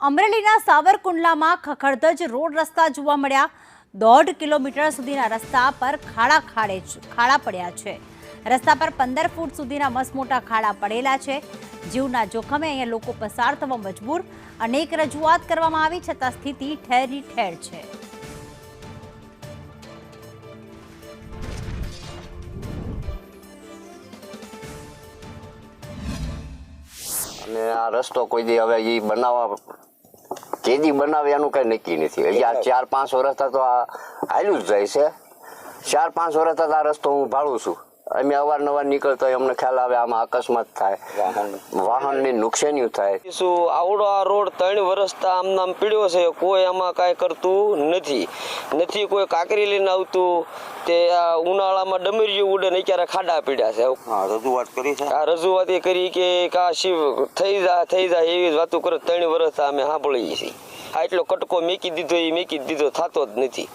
અમરેલીના સાવરકુંડલામાં ખખડધજ રોડ રસ્તા જોવા મળ્યા। 1.5 કિલોમીટર સુધીના રસ્તા પર ખાડા પડ્યા છે। રસ્તા પર 15 ફૂટ સુધીના મસમોટા ખાડા પડેલા છે। જીવના જોખમે અહીંયા લોકો પસાર થવા મજબૂર। અનેક રજૂઆત કરવામાં આવી છતાં સ્થિતિ ઠેરી ઠેર છે। અને આ રસ્તો કોઈ દી હવે એ બનાવવા કેદી બનાવે એનું કઈ નક્કી નથી। હજી આ 4-5 વર્ષ તો આ હાલ્યું જ જાય છે। 4-5 વર્ષ આ રસ્તો હું ભાળું છું। અમે અવારનવાર નીકળતો અમને ખ્યાલ આવે આમાં અકસ્માત થાય, વાહનની નુકસાની થાય। શું આવડો આ રોડ 3 વર્ષથી આમ પીડ્યો છે, કોઈ આમાં કાંઈ કરતું નથી। કોઈ કાંકરી લઈને આવતું। તે આ ઉનાળામાં ડમરીયું ઉડે ને ક્યારે ખાડા પીડ્યા છે। રજૂઆત કરી છે, આ રજૂઆત કરી કે કા શિવ થઈ જાય એવી વાતો કરે। 3 વર્ષથી અમે સાંભળીએ છીએ। આટલો કટકો મેકી દીધો થતો જ નથી।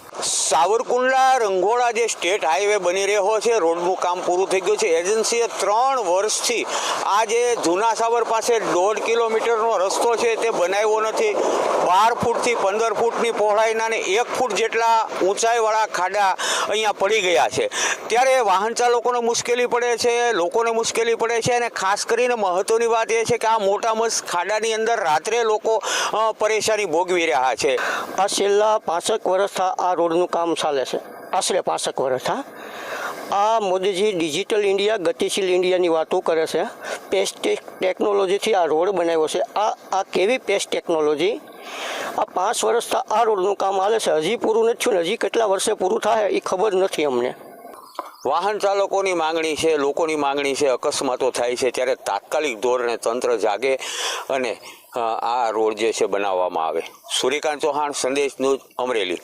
સાવરકુંડલા રંઘોળા જે સ્ટેટ હાઈવે બની રહ્યો છે, રોડનું કામ પૂરું થઈ ગયું છે। એજન્સીએ 3 વર્ષથી આ જે જૂના સાવર પાસે 1.5 કિલોમીટરનો રસ્તો છે તે બનાવ્યો નથી। 12 ફૂટથી 15 ફૂટની પહોળાઈના ને 1 ફૂટ જેટલા ઊંચાઈવાળા ખાડા અહીંયા પડી ગયા છે। ત્યારે વાહન ચાલકોને મુશ્કેલી પડે છે, લોકોને મુશ્કેલી પડે છે। અને ખાસ કરીને મહત્વની વાત એ છે કે આ મોટા મસ્ત ખાડાની અંદર રાત્રે લોકો પરેશાની ભોગવી રહ્યા છે। આ છેલ્લા 65 વર્ષથી આ રોડનું કામ ચાલે છે। આશરે 65 વર્ષથી આ મોદીજી ડિજિટલ ઇન્ડિયા, ગતિશીલ ઇન્ડિયાની વાતો કરે છે। પેસ્ટ ટેકનોલોજીથી આ રોડ બનાવ્યો છે। આ કેવી પેસ્ટ ટેકનોલોજી? આ 5 વર્ષથી આ રોડનું કામ ચાલે છે, હજી પૂરું નથી થયું ને હજી કેટલા વર્ષે પૂરું થાય એ ખબર નથી અમને। વાહન ચાલકોની માંગણી છે, લોકોની માંગણી છે, અકસ્માતો થાય છે ત્યારે તાત્કાલિક ધોરણે તંત્ર જાગે અને આ રોડ જે છે બનાવવામાં આવે। સૂર્યકાંત ચૌહાણ, સંદેશ ન્યૂઝ, અમરેલી।